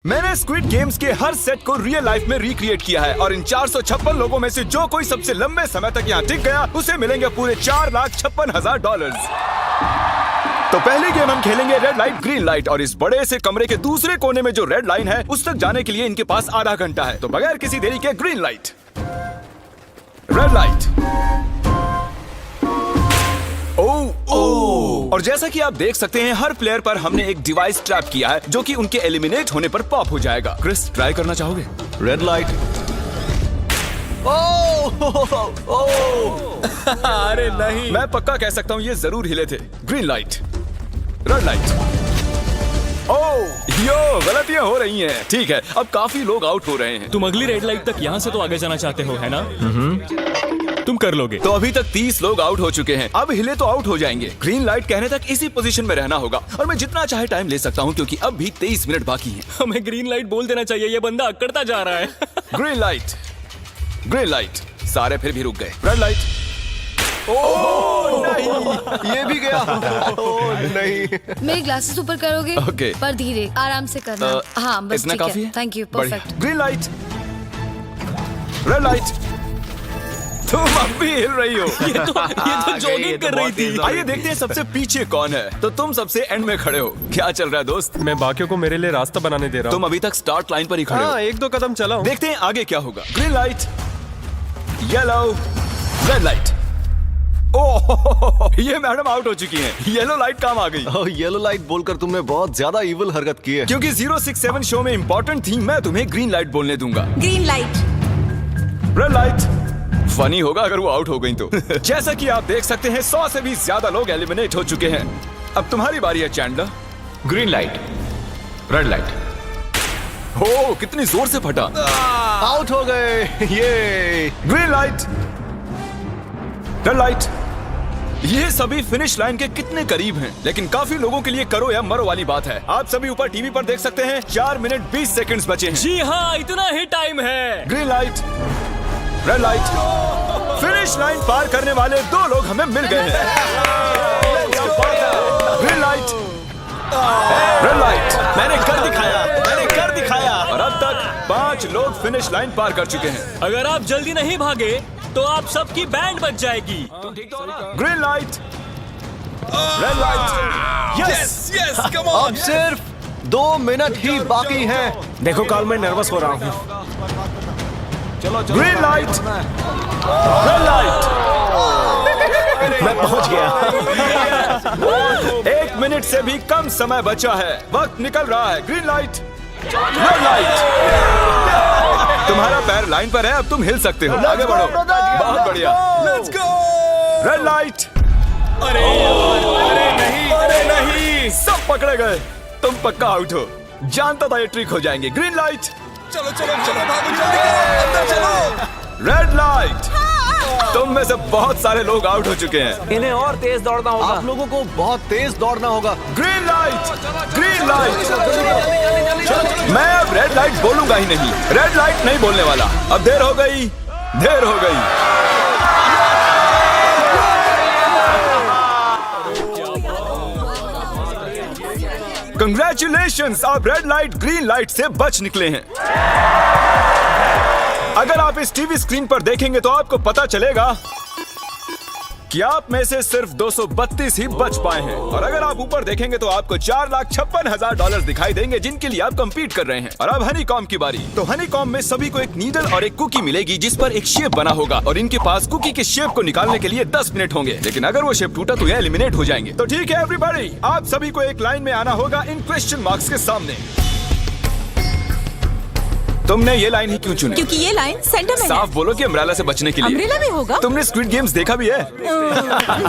मैंने squid games के हर set को रियल लाइफ में रिक्रिएट किया है और इन 456 लोगों में से जो कोई सबसे लंबे समय तक यहाँ टिक गया उसे मिलेंगे पूरे $4,56,000। तो पहली गेम हम खेलेंगे रेड लाइट ग्रीन लाइट और इस बड़े से कमरे के दूसरे कोने में जो रेड लाइन है उस तक जाने के लिए इनके पास आधा घंटा है। तो बगैर किसी देरी के ग्रीन लाइट, रेड लाइट। और जैसा कि आप देख सकते हैं हर प्लेयर पर हमने एक डिवाइस ट्रैप किया है जो कि उनके एलिमिनेट होने पर पॉप हो जाएगा। क्रिस, ट्राई करना चाहोगे? Red light. अरे नहीं, मैं पक्का कह सकता हूँ ये जरूर हिले थे। Green light, red light. Yo, गलतियां हो रही हैं। ठीक है, अब काफी लोग आउट हो रहे हैं। तुम अगली रेड लाइट तक यहाँ से तो आगे जाना चाहते हो, है ना? तुम कर लोगे। तो अभी तक 30 लोग आउट हो चुके हैं। अब हिले तो आउट हो जाएंगे। ग्रीन लाइट कहने तक इसी पोजीशन में रहना होगा और मैं जितना चाहे टाइम ले सकता हूँ क्योंकि अब भी 23 मिनट बाकी हैं। हमें ग्रीन लाइट बोल देना चाहिए, ये बंदा अकड़ता जा रहा है। Green light, green light. सारे फिर भी रुक गए। Red light. नहीं, ये भी गया। नहीं। मेरे ग्लासेस ऊपर करोगे? ओके। पर धीरे, आराम से करना। हाँ, बस इतना ठीक काफी है। थैंक यू, बढ़िया। Perfect. Green light, red light. तुम अब भी हिल रही हो। ये तो जॉगिंग कर रही थी। आइए देखते हैं सबसे पीछे कौन है। तो तुम सबसे एंड में खड़े हो। क्या चल रहा है दोस्त? मैं बाकियों को मेरे लिए रास्ता बनाने दे रहा हूँ। तुम अभी तक स्टार्ट लाइन पर ही खड़े हो। हाँ, एक दो कदम चला हूँ। देखते हैं आगे क्या होगा। Green light, yellow, red light. Oh, ये मैडम आउट हो चुकी हैं। येलो लाइट काम आ गई। येलो लाइट बोलकर तुमने बहुत ज्यादा इविल हरकत की है। क्योंकि 067 शो में इंपॉर्टेंट थी, मैं तुम्हें ग्रीन लाइट बोलने दूंगा। Green light, red light. Funny होगा अगर वो आउट हो गई तो। जैसा कि आप देख सकते हैं 100 से भी ज्यादा लोग एलिमिनेट हो चुके हैं। अब तुम्हारी बारी है Chandler. Green light, red light. हो, कितनी जोर से फटा। आउट हो गए। ये ग्रीन लाइट, रेड लाइट। ये सभी फिनिश लाइन के कितने करीब हैं, लेकिन काफी लोगों के लिए करो या मरो वाली बात है। आप सभी ऊपर टीवी पर देख सकते हैं 4 मिनट 20 सेकंड्स बचे हैं। जी हाँ, इतना ही टाइम है। Green light, red light. Finish line पार करने वाले 2 लोग हमें मिल गए हैं। Green light, red light. मैंने कर दिखाया, मैंने कर दिखाया। और अब तक 5 लोग फिनिश लाइन पार कर चुके हैं। अगर आप जल्दी नहीं भागे तो आप सबकी बैंड बच जाएगी। Green light, red light. Yes yes, come on. अब सिर्फ 2 मिनट ही बाकी हैं। देखो काल, मैं नर्वस हो रहा हूँ। Green light, red light. मैं पहुंच गया। 1 मिनट से भी कम समय बचा है। वक्त निकल रहा है। Green light, red light. तुम्हारा पैर लाइन पर है, अब तुम हिल सकते हो। आगे बढ़ो। बहुत बढ़िया। Let's go. Red light. अरे नहीं, अरे नहीं। सब पकड़े गए। तुम पक्का आउट हो। जानता था ये ट्रिक हो जाएंगे। Green light. चलो चलो चलो, भागो जल्दी, अंदर चलो। Red light. तुम में से बहुत सारे लोग आउट हो चुके हैं। इन्हें और तेज दौड़ना होगा। आप लोगों को बहुत तेज दौड़ना होगा। Green light, green light. मैं अब रेड लाइट बोलूंगा ही नहीं। रेड लाइट नहीं बोलने वाला। अब देर हो गई, देर हो गई। कंग्रेचुलेशंस, आप रेड लाइट ग्रीन लाइट से बच निकले हैं। अगर आप इस टीवी स्क्रीन पर देखेंगे तो आपको पता चलेगा कि आप में से सिर्फ 232 ही बच पाए हैं। और अगर आप ऊपर देखेंगे तो आपको $4,56,000 दिखाई देंगे जिनके लिए आप कंपीट कर रहे हैं। और अब हनीकॉम की बारी। तो हनीकॉम में सभी को एक नीडल और एक कुकी मिलेगी जिस पर एक शेप बना होगा और इनके पास कुकी के शेप को निकालने के लिए 10 मिनट होंगे। लेकिन अगर वो शेप टूटा तो ये एलिमिनेट हो जाएंगे। तो ठीक है एवरीबॉडी, आप सभी को एक लाइन में आना होगा इन क्वेश्चन मार्क्स के सामने। तुमने ये लाइन ही क्यों चुनी? क्योंकि ये लाइन सेंटर में साफ बोलो कि अम्ब्रेला से बचने के लिए। अम्ब्रेला भी होगा? तुमने स्क्विड गेम्स देखा भी है?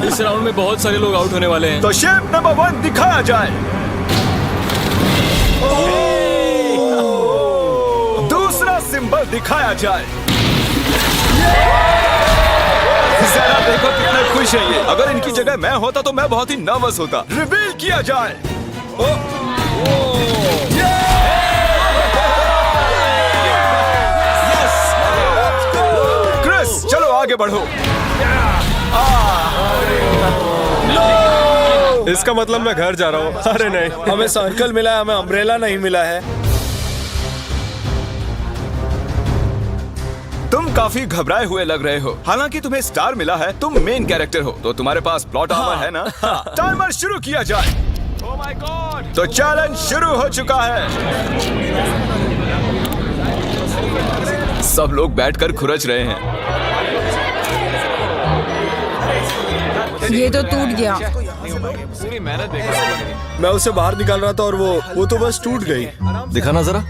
इस राउंड में बहुत सारे लोग आउट होने वाले हैं। तो शेप नंबर 1 दिखाया जाए। दूसरा सिंबल दिखाया जाए। जरा देखो कितने खुश है ये। अगर इनकी जगह मैं होता तो मैं बहुत ही नर्वस होता। रिवील किया जाए। क्रिस, चलो आगे बढ़ो। इसका मतलब मैं घर जा रहा हूँ। अरे नहीं, हमें सर्कल मिला है, हमें अम्ब्रेला नहीं मिला है। तुम काफी घबराए हुए लग रहे हो। हालांकि तुम्हें स्टार मिला है, तुम मेन कैरेक्टर हो, तो तुम्हारे पास प्लॉट आर्मर है ना? टाइमर शुरू किया जाए। Oh my God! तो चैलेंज शुरू हो चुका है। सब लोग बैठकर खुरच रहे हैं। ये तो टूट गया। मैं उसे बाहर निकाल रहा था और वो तो बस टूट गई। दिखाना जरा।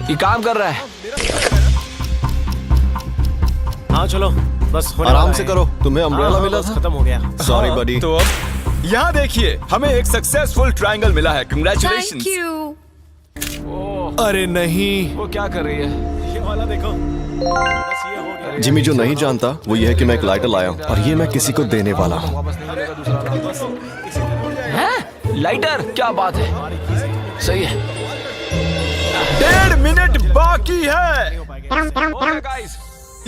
ये काम कर रहा है। हाँ चलो, बस आराम से करो, तुम्हें अम्ब्रेला मिला था। खत्म हो गया। सॉरी बडी। तो अब यहाँ देखिए, हमें एक सक्सेसफुल ट्रायंगल मिला है। Thank congratulations. यू। अरे नहीं, वो क्या कर रही है? ये वाला देखो, बस ये हो गया। जिमी जो नहीं जानता वो ये है कि मैं एक लाइटर लाया हूँ और ये मैं किसी को देने वाला हूँ। लाइटर? क्या बात है, सही है। 1.5 मिनट बाकी है।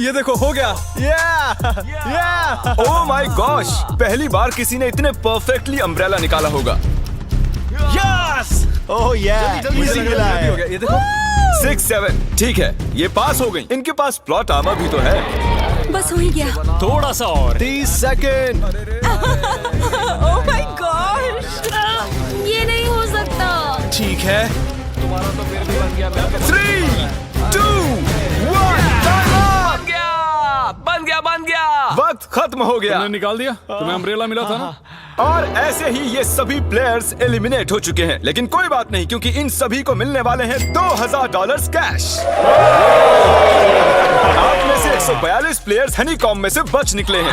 ये देखो, हो गया। ओह माय गॉश, पहली बार किसी ने इतने परफेक्टली अम्ब्रेला निकाला होगा। यस! ओह इजी मिला है। ये देखो। 6-7 ठीक है, ये पास हो गई। इनके पास प्लॉट आर्मर भी तो है। बस हो ही गया। थोड़ा सा और। 30 सेकेंड। ओह माय गॉड, ये नहीं हो सकता। ठीक है। 3, 2, 1 बन गया। वक्त खत्म हो गया। तुमने निकाल दिया? तुम्हें अम्ब्रेला मिला था ना? और ऐसे ही ये सभी प्लेयर्स एलिमिनेट हो चुके हैं। लेकिन कोई बात नहीं, क्योंकि इन सभी को मिलने वाले हैं $2000 कैश। आप में से 142 प्लेयर्स हनीकॉम्ब में से बच निकले हैं।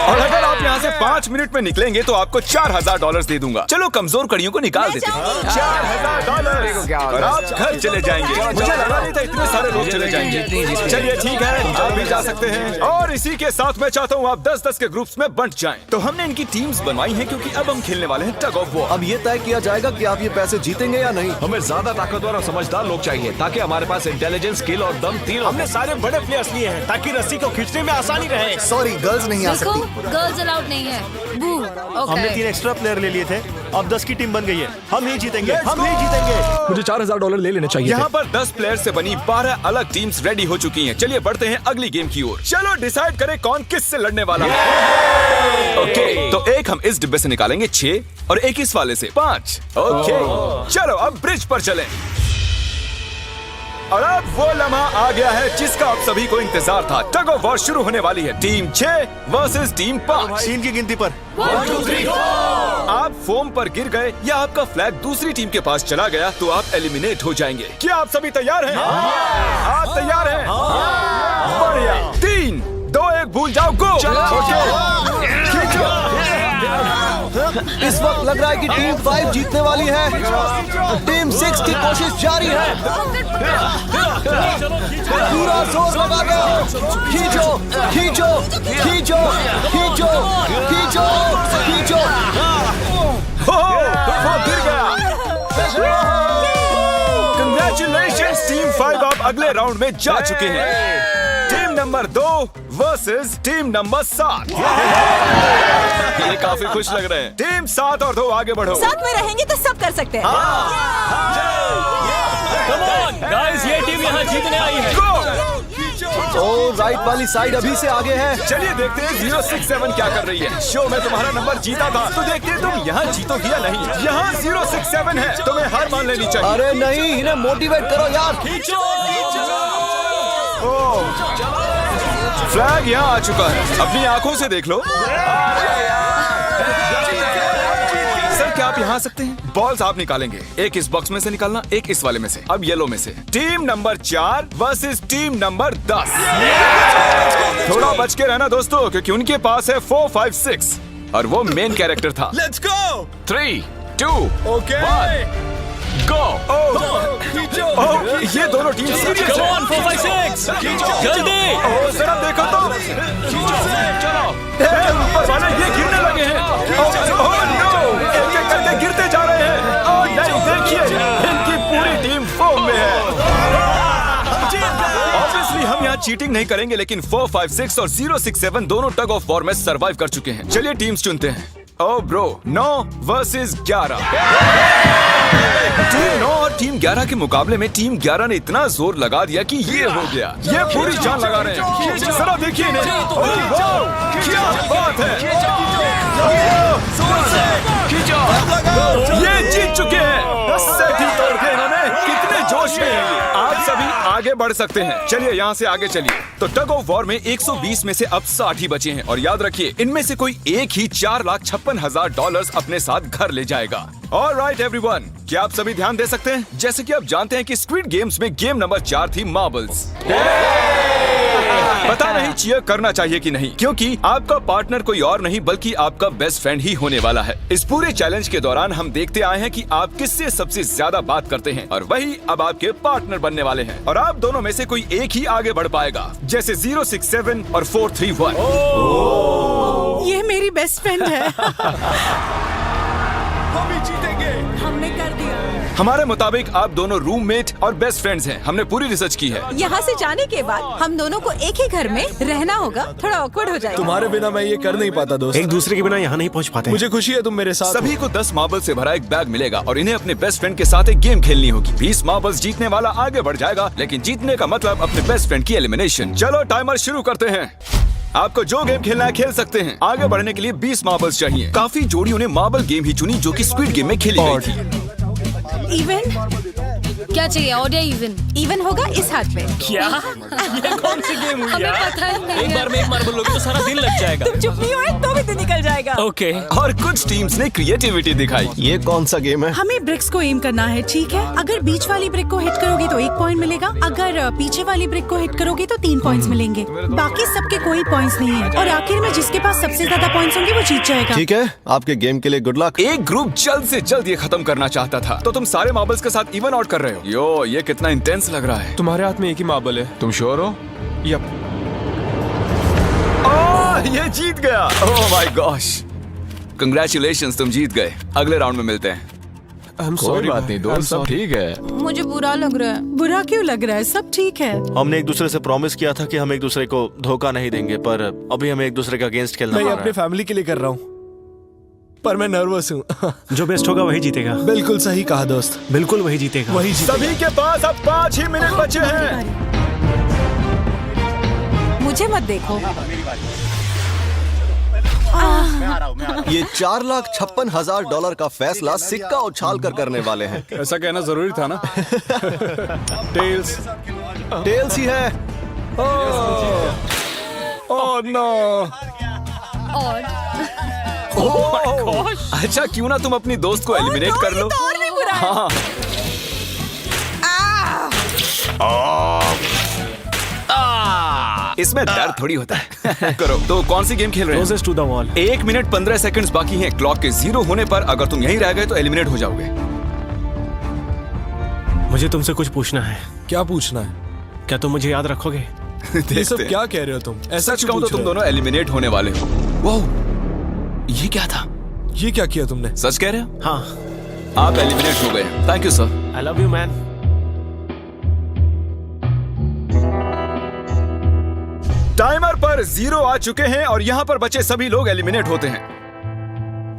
और अगर आप यहाँ से 5 मिनट में निकलेंगे तो आपको $4000 दे दूंगा। चलो कमजोर कड़ियों को निकाल देते हैं। $4000 और आप घर चले जाएंगे। मुझे लगा नहीं था इतने सारे लोग चले जाएंगे। चलिए ठीक है, आप भी जा सकते हैं। और इसी के साथ मैं चाहता हूँ आप 10-10 के ग्रुप्स में बंट जाएं। तो हमने इनकी टीम्स बनवाई हैं क्योंकि अब हम खेलने वाले हैं टग ऑफ वॉर। अब ये तय किया जाएगा कि आप ये पैसे जीतेंगे या नहीं। हमें ज्यादा ताकतवर और समझदार लोग चाहिए ताकि हमारे पास इंटेलिजेंस, स्किल और दम तीनों। हमने सारे बड़े प्लेयर्स लिए हैं ताकि रस्सी को खींचने में आसानी रहे। सॉरी, गर्ल्स नहीं आ देखो, सकती। गर्ल्स अलाउड नहीं है। बू। हमने 3 एक्स्ट्रा प्लेयर ले लिए थे, अब 10 की टीम बन गई है। हम नहीं जीतेंगे, हम नहीं जीतेंगे। मुझे $4000 ले लेने चाहिए। यहाँ पर 10 प्लेयर से बनी 12 अलग टीम्स रेडी हो चुकी हैं। चलिए बढ़ते हैं अगली गेम की ओर। चलो डिसाइड करें कौन किस से लड़ने वाला है। ओके, तो एक हम इस डिब्बे से निकालेंगे 6 और एक इस वाले से 5। ओके, चलो अब ब्रिज पर चलें। और अब वो लम्हा आ गया है जिसका आप सभी को इंतजार था। टग ऑफ वॉर शुरू होने वाली है। Team 6 versus team 5। 3 की गिनती पर। 1, 2, 3, 4। आप फोम पर गिर गए या आपका फ्लैग दूसरी टीम के पास चला गया तो आप एलिमिनेट हो जाएंगे। क्या आप सभी तैयार हैं? आप तैयार हैं? बढ़िया। 3, 2, 1 भूल जाओ, गो। इस वक्त लग रहा है कि टीम 5 जीतने वाली है। टीम 6 की कोशिश जारी है। पूरा जोर लगा दो। खींचो, खींचो, खींचो, खींचो, खींचो, खींचो। वो गिर गया। Congratulations, टीम 5 आप अगले राउंड में जा चुके हैं। Team number 2 versus team number 7। ये काफी खुश लग रहे हैं। टीम 7 और 2 आगे बढ़ो। साथ में रहेंगे तो सब कर सकते हैं। Come on, guys, ये टीम यहाँ जीतने आई है। तो राइट वाली साइड अभी से आगे है। चलिए देखते हैं 067 क्या कर रही है। शो में तुम्हारा नंबर जीता था तो देखते हैं तुम यहाँ जीतोगी या नहीं। यहाँ 067 है, तुम्हें हार मान लेनी चाहिए। अरे नहीं, इन्हें मोटिवेट करो यार। फ्लैग यहाँ आ चुका है, अपनी आंखों से देख लो। सर क्या आप यहाँ आ सकते हैं? बॉल्स आप निकालेंगे, एक इस बॉक्स में से निकालना, एक इस वाले में से। अब येलो में से। Team number 4 versus team number 10। थोड़ा बच के रहना दोस्तों, क्योंकि उनके पास है 4, 5, 6 और वो मेन कैरेक्टर था। Let's go. 3, 2, ओके, 1 गो। ये दोनों टीम सीरियस Come है। on, 4, 5, 6, जल्दी। जरा देखो तो। चलो ऊपर वाले ये गिरने लगे हैं। एक एक करके गिरते जा रहे हैं। और नहीं, देखिए इनकी पूरी टीम फॉर्म में है। ऑब्वियसली हम यहाँ चीटिंग नहीं करेंगे, लेकिन 4, 5, 6 और 067 दोनों टग ऑफ वॉर में सरवाइव कर चुके हैं। चलिए टीम्स चुनते हैं ओ ब्रो, 9 वर्सेस 11। टीम 9 और टीम 11 के मुकाबले में टीम 11 ने इतना जोर लगा दिया कि ये हो गया। ये पूरी जान लगा रहे हैं। जरा देखिए इन्हें। ओह, वाह, क्या बात है। ये जीत चुके हैं। सेट ही तोड़ के इन्होंने। कितने जोश में हैं ये। आप सभी आगे बढ़ सकते हैं। चलिए यहाँ से आगे चलिए। तो टग ऑफ वॉर में 120 में से अब 60 ही बचे हैं और याद रखिए इनमें से कोई एक ही $4,56,000 अपने साथ घर ले जाएगा। ऑलराइट एवरीवन, क्या आप सभी ध्यान दे सकते हैं? जैसे कि आप जानते हैं कि स्क्विड गेम्स में गेम नंबर 4 थी मार्बल्स। पता नहीं चीयर करना चाहिए कि नहीं, क्योंकि आपका पार्टनर कोई और नहीं बल्कि आपका बेस्ट फ्रेंड ही होने वाला है। इस पूरे चैलेंज के दौरान हम देखते आए हैं कि आप किससे सबसे ज्यादा बात करते हैं और वही अब आपके पार्टनर बनने वाले हैं और आप दोनों में से कोई एक ही आगे बढ़ पाएगा, जैसे 067 और 431। ये मेरी बेस्ट फ्रेंड है। हम ही जीतेंगे। हमने कर दिया। हमारे मुताबिक आप दोनों रूममेट और बेस्ट फ्रेंड्स हैं। हमने पूरी रिसर्च की है। यहाँ से जाने के बाद हम दोनों को एक ही घर में रहना होगा। थोड़ा ऑकवर्ड हो जाएगा। तुम्हारे बिना मैं ये कर नहीं पाता दोस्त। एक दूसरे के बिना यहाँ नहीं पहुँच पाते। मुझे खुशी है तुम मेरे साथ सभी को 10 मार्बल से भरा एक बैग मिलेगा और इन्हें अपने बेस्ट फ्रेंड के साथ एक गेम खेलनी होगी। 20 मार्बल्स जीतने वाला आगे बढ़ जाएगा, लेकिन जीतने का मतलब अपने बेस्ट फ्रेंड की एलिमिनेशन। चलो टाइमर शुरू करते हैं। आपको जो गेम खेलना है खेल सकते हैं। आगे बढ़ने के लिए 20 मार्बल्स चाहिए। काफी जोड़ियों ने मार्बल गेम ही चुनी जो कि स्क्विड गेम में खेली गई थी। इवन क्या चाहिए? ऑड या इवन? इवन होगा इस हाथ में। क्या? ये कौन सी गेम हुई हमें यार? पता ही नहीं एक है। बार में एक मार्बल लोगे तो सारा दिन लग जाएगा। तुम चुप नहीं हुए तो भी दिन निकल जाएगा। ओके। और कुछ टीम्स ने क्रिएटिविटी दिखाई। ये कौन सा गेम है? हमें ब्रिक्स को एम करना है, ठीक है? अगर बीच वाली ब्रिक को हिट करोगे तो 1 पॉइंट मिलेगा। अगर पीछे वाली ब्रिक को हिट करोगे तो 3 पॉइंट्स मिलेंगे। बाकी सबके कोई पॉइंट्स नहीं है और आखिर में जिसके पास सबसे ज्यादा पॉइंट्स होंगे वो जीत जाएगा। ठीक है, आपके गेम के लिए गुड लक। एक ग्रुप जल्द से जल्द ये खत्म करना चाहता था, तो तुम सारे मार्बल्स के साथ इवन आउट कर रहे हो। यो, ये कितना इंटेंस लग रहा है। तुम्हारे हाथ में एक ही मार्बल है। तुम श्योर हो? यप। ये जीत गया। ओह माय गॉश, कंग्रेचुलेशंस, तुम जीत गए। अगले राउंड में मिलते हैं। कोई बात नहीं दोस्त, सब ठीक है। मुझे बुरा लग रहा है। बुरा क्यों लग रहा है? सब ठीक है। हमने एक दूसरे से प्रॉमिस किया था कि हम एक दूसरे को धोखा नहीं देंगे, पर अभी हमें एक दूसरे का अगेंस्ट खेलना मैं पड़ अपने रहा फैमिली के लिए कर रहा हूँ, पर मैं नर्वस हूँ। है। जो बेस्ट होगा वही जीतेगा। बिल्कुल सही कहा दोस्त, बिल्कुल वही जीतेगा। वही जीतेगा। सभी के पास अब 5 ही मिनट बचे हैं। मुझे मत देखो। ये $4,56,000 का फैसला सिक्का उछाल कर करने वाले हैं। ऐसा कहना जरूरी था ना। टेल्स ही है। Oh no. और अच्छा, क्यों ना तुम अपनी दोस्त को एलिमिनेट कर लो। और भी बुरा है। हाँ। इसमें दर्द थोड़ी होता है। करो। तो कौन सी गेम खेल रहे हैं? Closest to the wall। 1 minute 15 seconds बाकी हैं। क्लॉक के 0 होने पर अगर तुम यहीं रह गए तो एलिमिनेट हो जाओगे। मुझे तुमसे कुछ पूछना है। क्या पूछना है? क्या तुम मुझे याद रखोगे? ये सब क्या कह रहे हो तुम? ऐसा सच कहूं तो तुम दोनों एलिमिनेट होने वाले हो। वाह, ये क्या था? ये क्या किया तुमने? सच कह रहे हो? हाँ। आप एलिमिनेट हो गए। Thank you sir. I love you man. Timer पर 0 आ चुके हैं और यहाँ पर बचे सभी लोग एलिमिनेट होते हैं।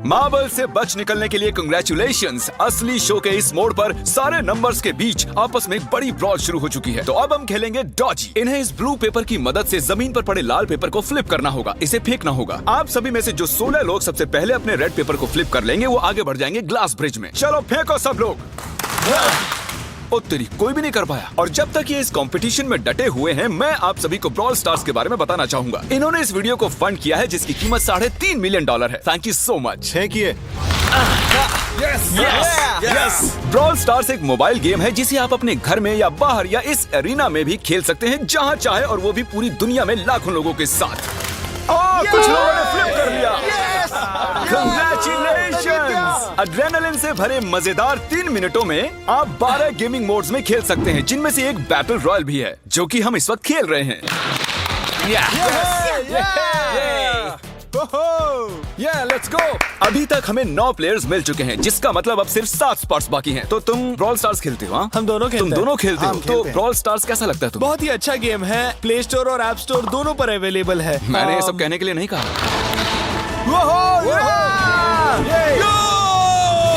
मार्बल से बच निकलने के लिए कंग्रेचुलेशंस। असली शो के इस मोड़ पर सारे नंबर्स के बीच आपस में एक बड़ी ब्रॉड शुरू हो चुकी है। तो अब हम खेलेंगे डॉजी। इन्हें इस ब्लू पेपर की मदद से जमीन पर पड़े लाल पेपर को फ्लिप करना होगा, इसे फेंकना होगा। आप सभी में से जो 16 लोग सबसे पहले अपने रेड पेपर को फ्लिप कर लेंगे वो आगे बढ़ जाएंगे ग्लास ब्रिज में। चलो फेंको सब लोग। ओ तेरी, कोई भी नहीं कर पाया। और जब तक ये इस कंपटीशन में डटे हुए हैं, मैं आप सभी को ब्रॉल स्टार्स के बारे में बताना चाहूंगा। इन्होंने इस वीडियो को फंड किया है जिसकी कीमत $3.5 मिलियन है। Thank you so much. फेंकिए। ब्रॉल स्टार्स एक मोबाइल गेम है जिसे आप अपने घर में या बाहर या इस एरिना में भी खेल सकते हैं, जहां चाहे, और वो भी पूरी दुनिया में लाखों लोगों के साथ। कुछ लोगों ने फ्लिप कर लिया। Congratulations! एड्रेनलिन से भरे मजेदार 3 मिनटों में आप 12 गेमिंग मोड्स में खेल सकते हैं, जिनमें से एक बैटल रॉयल भी है, जो कि हम इस वक्त खेल रहे हैं। Let's go. अभी तक हमें 9 प्लेयर्स मिल चुके हैं, जिसका मतलब अब सिर्फ 7 स्पॉट्स बाकी हैं। तो तुम ब्रॉल स्टार्स खेलते हो? हाँ, हम दोनों खेलते तुम हैं। दोनों खेलते हो। हम तो खेलते हैं। ब्रॉल स्टार्स कैसा लगता है तुम्हें? बहुत ही अच्छा गेम है। प्ले स्टोर और ऐप स्टोर दोनों पर अवेलेबल है। मैंने ये सब कहने के लिए नहीं कहा।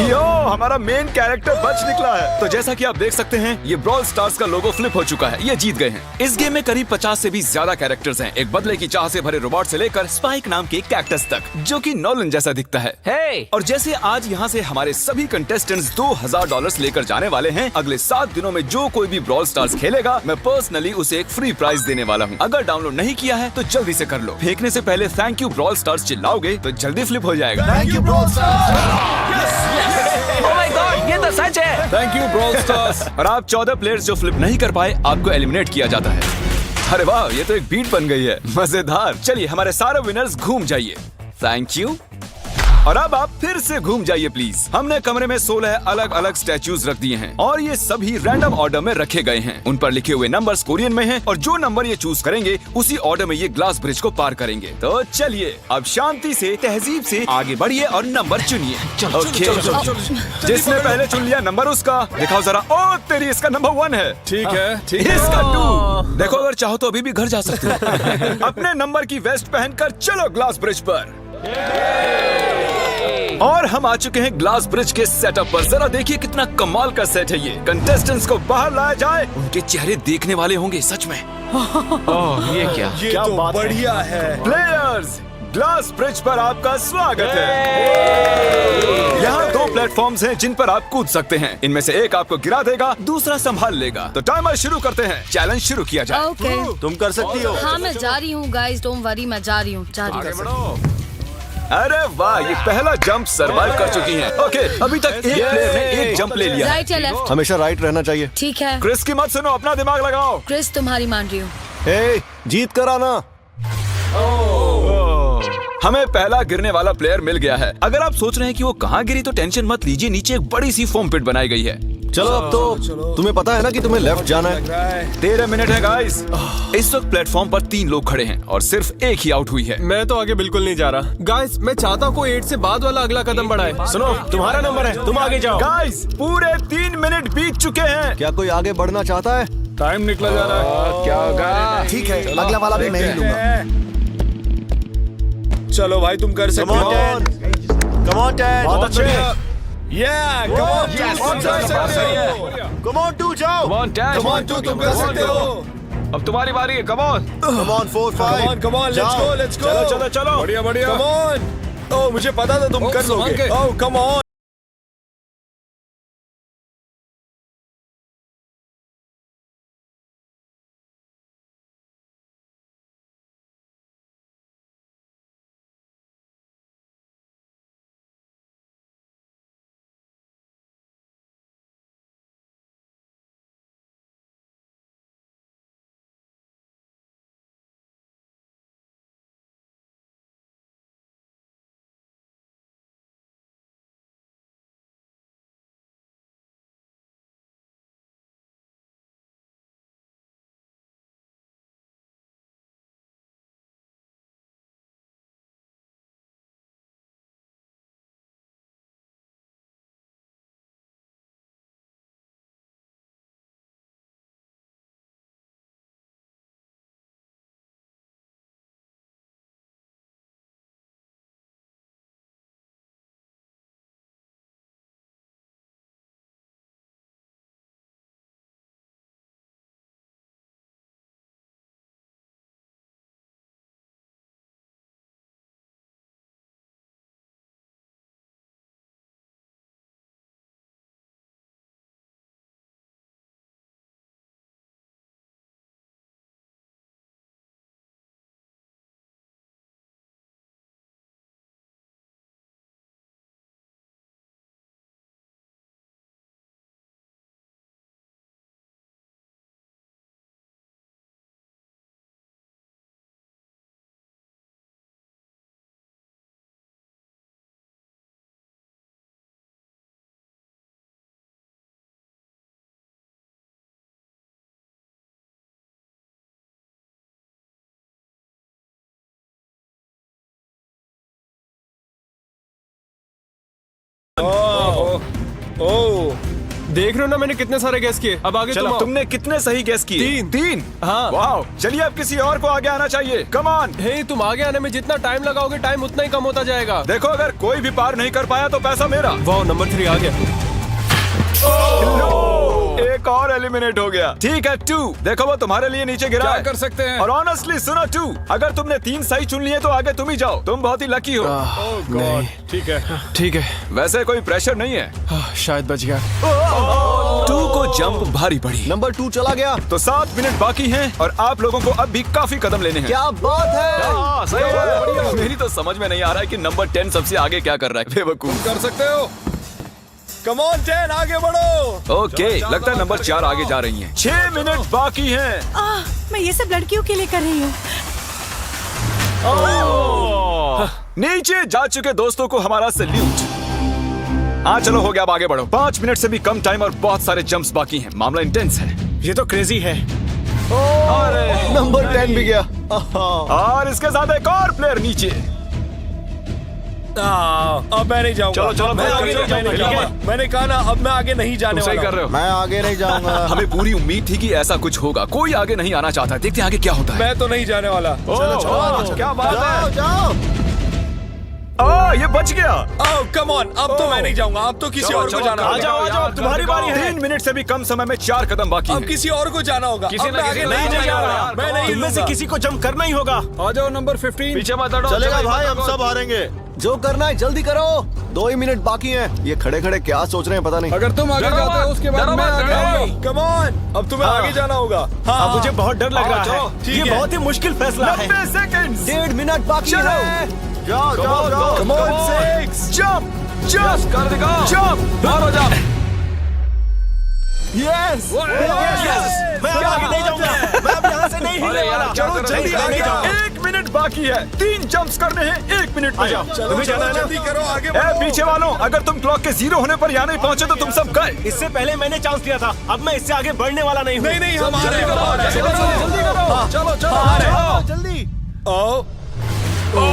यो, हमारा मेन कैरेक्टर बच निकला है। तो जैसा कि आप देख सकते हैं, ये ब्रॉल स्टार्स का लोगो फ्लिप हो चुका है। ये जीत गए हैं। इस गेम में करीब 50 से भी ज्यादा कैरेक्टर्स हैं। एक बदले की चाह से भरे रोबोट से लेकर स्पाइक नाम के कैक्टस तक, जो कि नॉलन जैसा दिखता है। हे और जैसे आज यहाँ से हमारे सभी कंटेस्टेंट्स $2000 लेकर जाने वाले हैं, अगले 7 दिनों में जो कोई भी ब्रॉल स्टार्स खेलेगा, मैं पर्सनली उसे एक फ्री प्राइज देने वाला हूँ। अगर डाउनलोड नहीं किया है तो जल्दी से कर लो। फेंकने से पहले थैंक यू ब्रॉल स्टार्स चिल्लाओगे तो जल्दी फ्लिप हो जाएगा। Thank you brawl oh my God, ये तो सच है। Thank you brawl stars. और आप 14 प्लेयर्स जो फ्लिप नहीं कर पाए, आपको एलिमिनेट किया जाता है। अरे वाह, ये तो एक बीट बन गई है, मजेदार। चलिए हमारे सारे विनर्स घूम जाइए। Thank you. और अब आप फिर से घूम जाइए प्लीज। हमने कमरे में 16 अलग अलग स्टैचूज रख दिए हैं और ये सभी रैंडम ऑर्डर में रखे गए हैं। उन पर लिखे हुए नंबर्स कोरियन में हैं और जो नंबर ये चूज करेंगे उसी ऑर्डर में ये ग्लास ब्रिज को पार करेंगे। तो चलिए अब शांति से, तहजीब से आगे बढ़िए और नंबर चुनिए। ओके, जिसने पहले चुन लिया नंबर उसका। दिखाओ जरा। ओ तेरी, इसका नंबर 1 है। ठीक है, इसका 2। देखो, अगर चाहो तो अभी भी घर जा सकते हो। अपने नंबर की वेस्ट पहनकर चलो ग्लास ब्रिज पर। और हम आ चुके हैं ग्लास ब्रिज के सेटअप पर। जरा देखिए कितना कमाल का सेट है ये। कंटेस्टेंट्स को बाहर लाया जाए, उनके चेहरे देखने वाले होंगे सच में। ये क्या? क्या तो बढ़िया है। प्लेयर्स, ग्लास ब्रिज पर आपका स्वागत है। यहाँ 2 प्लेटफॉर्म्स हैं जिन पर आप कूद सकते हैं। इनमें से एक आपको गिरा देगा, दूसरा संभाल लेगा। तो टाइमर शुरू करते हैं। चैलेंज शुरू किया जाए। ओके। तुम कर सकती हो। हाँ, मैं जा रही हूँ गाइस, डोंट वरी, मैं जा रही हूँ। अरे वाह, ये पहला जंप सरवाइव कर चुकी हैं। ओके, अभी तक एक प्लेयर ने एक जंप ले लिया है। राइट या लेफ्ट? हमेशा राइट रहना चाहिए। ठीक है क्रिस की मत सुनो, अपना दिमाग लगाओ। क्रिस, तुम्हारी मान रही हूँ। हे, जीत कर आना। हमें पहला गिरने वाला प्लेयर मिल गया है। अगर आप सोच रहे हैं कि वो कहाँ गिरी तो टेंशन मत लीजिए, नीचे एक बड़ी सी फोम पिट बनाई गई है। चलो अब तो तुम्हें पता है ना कि तुम्हें लेफ्ट जाना है। 13 मिनट है गाइस। इस वक्त प्लेटफॉर्म पर 3 लोग खड़े हैं और सिर्फ एक ही आउट हुई है। मैं तो आगे बिल्कुल नहीं जा रहा। गाइस, मैं चाहता हूँ कोई 8 से बाद वाला अगला कदम बढ़ाए। सुनो, तुम्हारा नंबर है, तुम आगे जाओ। गाइस, पूरे 3 मिनट बीत चुके हैं। क्या कोई आगे बढ़ना चाहता है? टाइम निकला जा रहा है। क्या होगा? ठीक है, अगला वाला भी मैं ही लूंगा। चलो भाई, तुम कर सकते हो। Come on, Ted. बहुत अच्छे। Yeah, come on, Yes, तुम कर सकते हो। Come on, 2 जाओ। Come on, Dad. Come on, तुम कर सकते हो। अब तुम्हारी बारी है। Come on. Come on, 4, 5. Come on, let's go, let's go. चलो चलो चलो। बढ़िया बढ़िया। Come on. ओह, मुझे पता था तुम कर लोगे। ओह, come on. देख रहे हो ना मैंने कितने सारे गैस किए। अब आगे तुम आओ। तुमने कितने सही गेस किए? तीन। हाँ। वाओ, चलिए अब किसी और को आगे आना चाहिए। Come on. हे, तुम आगे आने में जितना टाइम लगाओगे टाइम उतना ही कम होता जाएगा। देखो, अगर कोई भी पार नहीं कर पाया तो पैसा मेरा। वाह, नंबर 3 आ गया। एक और एलिमिनेट हो गया। ठीक है 2, देखो वो तुम्हारे लिए नीचे गिरा है। कर सकते हैं? और ऑनेस्टली सुनो 2, अगर तुमने 3 सही चुन लिए तो आगे तुम ही जाओ। तुम बहुत ही लकी हो। नहीं, ठीक है। वैसे कोई प्रेशर नहीं है। शायद बच गया। 2 को जंप भारी पड़ी। नंबर 2 चला गया। तो 7 मिनट बाकी हैं और आप लोगों को अब भी काफी कदम लेने हैं। क्या बात है। सही है। मेरी तो समझ में नहीं आ रहा है कि नंबर 10 सबसे आगे क्या कर रहा है। बेवकूफ। कर सकते हो। कम ऑन 10, आगे बढ़ो। ओके, लगता है नंबर 4 आगे जा रही हैं। 6 मिनट बाकी हैं। मैं ये सब लड़कियों के लिए कर रही हूँ। नीचे जा चुके दोस्तों को हमारा सैल्यूट। हाँ चलो, हो गया, अब आगे बढ़ो। 5 मिनट से भी कम टाइम और बहुत सारे जंप्स बाकी हैं। मामला इंटेंस है। ये तो क्रेजी है। नंबर 10 भी गया। और इसके साथ एक और प्लेयर नीचे। अब मैं नहीं जाऊंगा। चलो, मैं आगे नहीं जाऊंगा। मैंने कहा ना, अब मैं आगे नहीं जाने सही वाला कर रहे हो। मैं आगे नहीं जाऊंगा। हमें पूरी उम्मीद थी कि ऐसा कुछ होगा। कोई आगे नहीं आना चाहता। देखते हैं आगे क्या होता है। मैं तो नहीं जाने वाला। क्या बात जाओ है। जाओ। ये बच गया। कम ऑन, अब तो मैं नहीं जाऊंगा। अब तो किसी और को जाना होगा। आ जाओ, तुम्हारी बारी है। 3 मिनट से भी कम समय में 4 कदम बाकी अब हैं। किसी और को जाना होगा। किसी अब ना मैं किसी आगे नहीं नहीं जाऊंगा। जाऊंगा। मैं नहीं इनमें से किसी को जंप करना ही होगा। आ जाओ नंबर 15। पीछे मत हटो। चलेगा भाई, हम सब हारेंगे। जो करना है जल्दी करो। 2 ही मिनट बाकी हैं। ये खड़े खड़े क्या सोच रहे हैं पता नहीं। अगर तुम आगे डरो जाते हो मत, उसके बाद डरो मैं मत, आगे डरो। आऊंगा। कम ऑन, अब तुम्हें आगे जाना होगा। हाँ, मुझे बहुत डर लग रहा है। ये बहुत ही मुश्किल फैसला है। 90 सेकंड्स। 1.5 मिनट बाकी चलो। है। जाओ जाओ जाओ। Come on, 6 जंप Yes, कर दिखाओ। जंप। बाहर हो जाओ। यस। मैं अब आगे नहीं जाऊंगा। मैं अब यहाँ से नहीं हिलने वाला। चलो जल्दी आगे जाओ। 1 मिनट बाकी है। 3 जंप्स करने हैं 1 मिनट में। तुम्हें जाना है ना? जल्दी करो, आगे बढ़ो। पीछे वालों, अगर तुम क्लॉक के 0 होने पर यहाँ नहीं पहुंचे तो तुम सब गए। इससे पहले मैंने चांस दिया था। अब मैं इससे आगे बढ़ने वाला नहीं हूँ। नहीं, हम आ रहे हैं। चलो जल्दी। चलो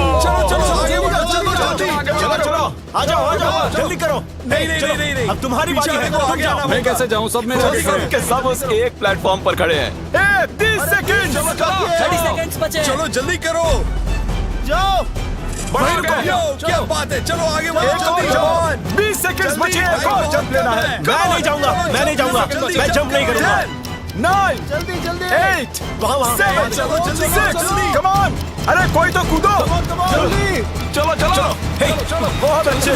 आ जाओ, जल्दी करो। नहीं, अब तुम्हारी बारी है। आगे आना मैं कैसे जाऊँ? सब में सब के सब उस एक प्लेटफॉर्म पर खड़े हैं। 30 सेकंड। 30 सेकंड्स बचे। चलो जल्दी करो। जाओ। क्या बात है। चलो आगे बढ़ो। जल्दी जवान। 20 सेकंड बचे। एक और जंप लेना है। मैं नहीं जाऊंगा। मैं जंप नहीं करूंगा। 9 जल्दी जल्दी। 8 वहाँ 7 चलो, जल्दी करो, 6 जल्दी। Come on. अरे कोई तो कूदो। जल्दी। चलो। बहुत अच्छे।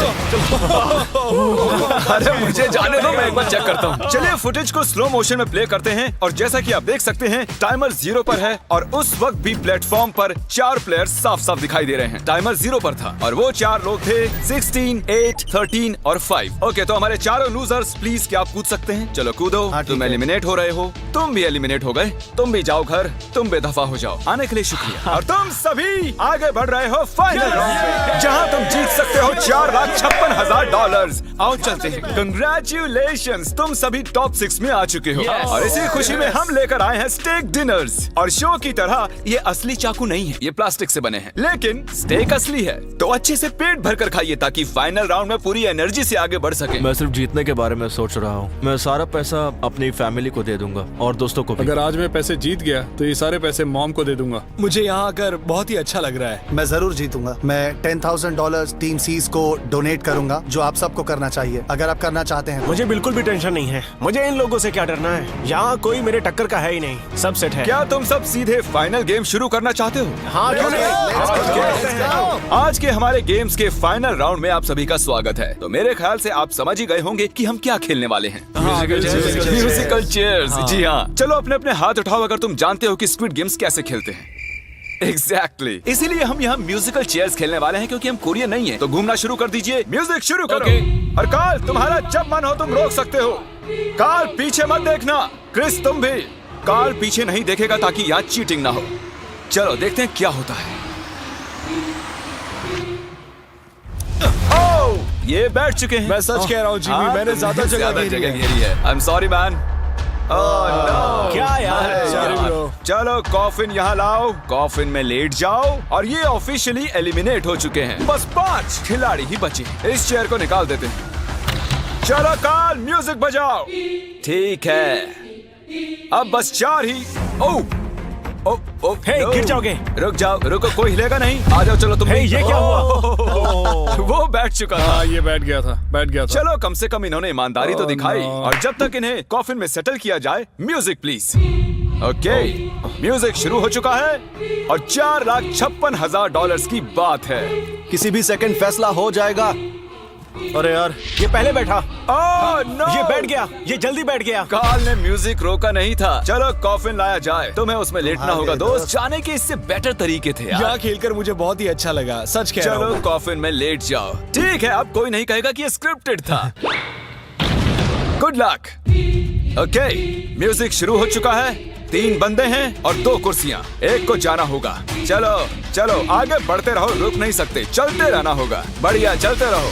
अरे मुझे जाने दो, मैं एक बार चेक करता हूँ। चलिए फुटेज को स्लो मोशन में प्ले करते हैं और जैसा कि आप देख सकते हैं टाइमर 0 पर है और उस वक्त भी प्लेटफॉर्म पर 4 प्लेयर्स साफ साफ दिखाई दे रहे हैं। टाइमर 0 पर था और वो 4 लोग थे 16, 8, 13 और 5। ओके, तो हमारे चारों लूजर्स प्लीज क्या आप कूद सकते हैं? चलो कूदो। तुम एलिमिनेट हो रहे हो, तुम भी एलिमिनेट हो गए। तुम भी जाओ घर, तुम बेदफा हो जाओ। आने के लिए शुक्रिया। और तुम सभी आगे बढ़ रहे हो फाइनल राउंड में, जहाँ तुम जीत सकते हो $4,56,000। आओ चलते हैं। कंग्रेचुलेशंस, तुम सभी टॉप 6 में आ चुके हो। और इसी खुशी में हम लेकर आए हैं स्टेक डिनर्स। और शो की तरह ये असली चाकू नहीं है, ये प्लास्टिक से बने हैं, लेकिन स्टेक असली है। तो अच्छे से पेट भर कर खाइए ताकि फाइनल राउंड में पूरी एनर्जी से आगे बढ़ सके। मैं सिर्फ जीतने के बारे में सोच रहा हूँ। मैं सारा पैसा अपनी फैमिली को दे दूंगा और दोस्तों को भी। अगर आज मैं पैसे जीत गया तो ये सारे पैसे मॉम को दे दूंगा। मुझे यहाँ आकर बहुत ही अच्छा लग रहा है। मैं जरूर जीतूंगा। मैं $10,000 टीम सीज को डोनेट करूंगा, जो आप सबको करना चाहिए अगर आप करना चाहते हैं। मुझे बिल्कुल भी टेंशन नहीं है। मुझे इन लोगों से क्या डरना है। यहाँ कोई मेरे टक्कर का है ही नहीं। सब सेट है। क्या तुम सब सीधे फाइनल गेम शुरू करना चाहते हो? हाँ, क्यों नहीं? आज के हमारे गेम्स के फाइनल राउंड में आप सभी का स्वागत है। तो मेरे ख्याल से आप समझ ही गए होंगे कि हम क्या खेलने वाले हैं। Musical chairs. जी हाँ, चलो अपने अपने हाथ उठाओ अगर तुम जानते हो कि स्क्विड गेम्स कैसे खेलते हैं। एग्जैक्टली, इसीलिए हम यहाँ म्यूजिकल चेयर्स खेलने वाले हैं क्योंकि हम कोरियन नहीं है। तो घूमना शुरू कर दीजिए, म्यूजिक शुरू करो। और कार्ल, तुम्हारा जब मन हो तुम रोक सकते हो। कार्ल पीछे मत देखना। क्रिस तुम भी। कार्ल पीछे नहीं देखेगा ताकि यहाँ चीटिंग ना हो। चलो देखते हैं क्या होता है। ओह, ये बैठ चुके हैं। मैं सच कह रहा हूँ जिमी, मैंने ज्यादा जगह घेरी है। I am sorry man. क्या यार। चलो कॉफिन यहाँ लाओ, कॉफिन में लेट जाओ। और ये ऑफिशियली एलिमिनेट हो चुके हैं। बस 5 खिलाड़ी ही बचे। इस चेयर को निकाल देते हैं। चलो कार्ल, म्यूजिक बजाओ। ठीक है, अब बस 4 ही। ओ हे, गिर जाओगे। रुक जाओ, रुको, कोई हिलेगा नहीं। आ जाओ, चलो तुम। हे, ये क्या हुआ? वो बैठ चुका था। ये बैठ गया था। चलो, कम से कम इन्होंने ईमानदारी तो दिखाई। और जब तक इन्हें कॉफिन में सेटल किया जाए, म्यूजिक प्लीज। ओके, म्यूजिक शुरू हो चुका है और $4,56,000 की बात है। किसी भी सेकंड फैसला हो जाएगा। अरे यार, ये पहले बैठा। no! ये बैठ गया, ये जल्दी बैठ गया। कार्ल ने म्यूजिक रोका नहीं था। चलो कॉफिन लाया जाए। तुम्हें उसमें लेटना होगा दोस्त। जाने के इससे बेटर तरीके थे यार। यहाँ खेलकर मुझे बहुत ही अच्छा लगा, सच कह रहा हूँ। चलो कॉफिन में लेट जाओ। ठीक है, अब कोई नहीं कहेगा कि ये स्क्रिप्टेड था। Good luck. ओके, म्यूजिक शुरू हो चुका है। 3 बंदे हैं और 2 कुर्सियां। एक को जाना होगा। चलो चलो, आगे बढ़ते रहो, रुक नहीं सकते, चलते रहना होगा। बढ़िया, चलते रहो।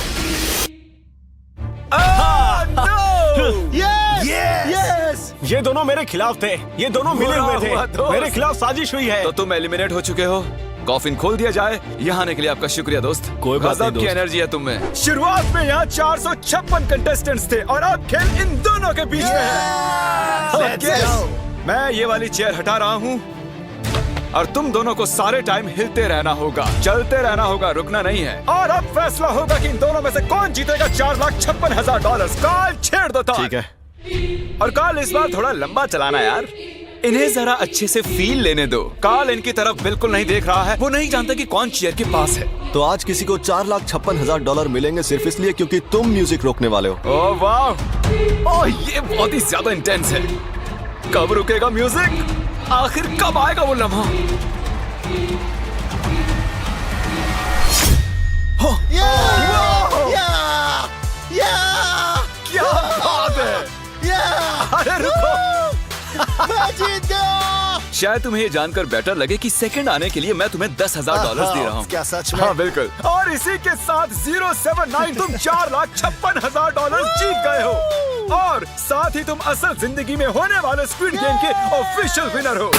यस! ये दोनों मेरे खिलाफ थे, ये दोनों मिले हुए हुआ थे। दोस्त। मेरे खिलाफ साजिश हुई है। तो तुम एलिमिनेट हो चुके हो। कॉफिन खोल दिया जाए। यहाँ आने के लिए आपका शुक्रिया दोस्त। कोई बात नहीं गजब की दोस्त। एनर्जी है तुम में। शुरुआत में यहाँ 456 कंटेस्टेंट्स थे और अब खेल इन दोनों के बीच में है। Okay, मैं ये वाली चेयर हटा रहा हूँ और तुम दोनों को सारे टाइम हिलते रहना होगा, चलते रहना होगा, रुकना नहीं है। और अब फैसला होगा कि इन दोनों में से कौन जीतेगा $4,56,000। कार्ल, छेड़ दो तार। ठीक है। और कार्ल, इस बार थोड़ा लंबा चलाना यार। इन्हें जरा अच्छे से फील लेने दो। कार्ल इनकी तरफ बिल्कुल नहीं देख रहा है। वो नहीं जानता कि कौन चेयर के पास है। तो आज किसी को $4,56,000 मिलेंगे सिर्फ इसलिए क्योंकि तुम म्यूजिक रोकने वाले हो। ओह वाह, ओह ये बहुत ही ज्यादा इंटेंस है। कब रुकेगा म्यूजिक? आखिर कब आएगा वो लम्हा? क्या बात है! अरे रुको! शायद तुम्हें ये जानकर बेटर लगे कि सेकंड आने के लिए मैं तुम्हें $10,000 दे रहा हूँ। क्या सच में? हाँ बिल्कुल। और इसी के साथ 079 तुम $4,56,000 जीत गए हो और साथ ही तुम असल जिंदगी में होने वाले स्क्विड गेम के ऑफिशियल विनर हो।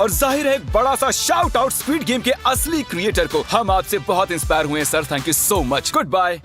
और जाहिर है एक बड़ा सा शाउट आउट स्क्विड गेम के असली क्रिएटर को। हम आपसे बहुत इंस्पायर हुए हैं sir, thank you so much. Good bye.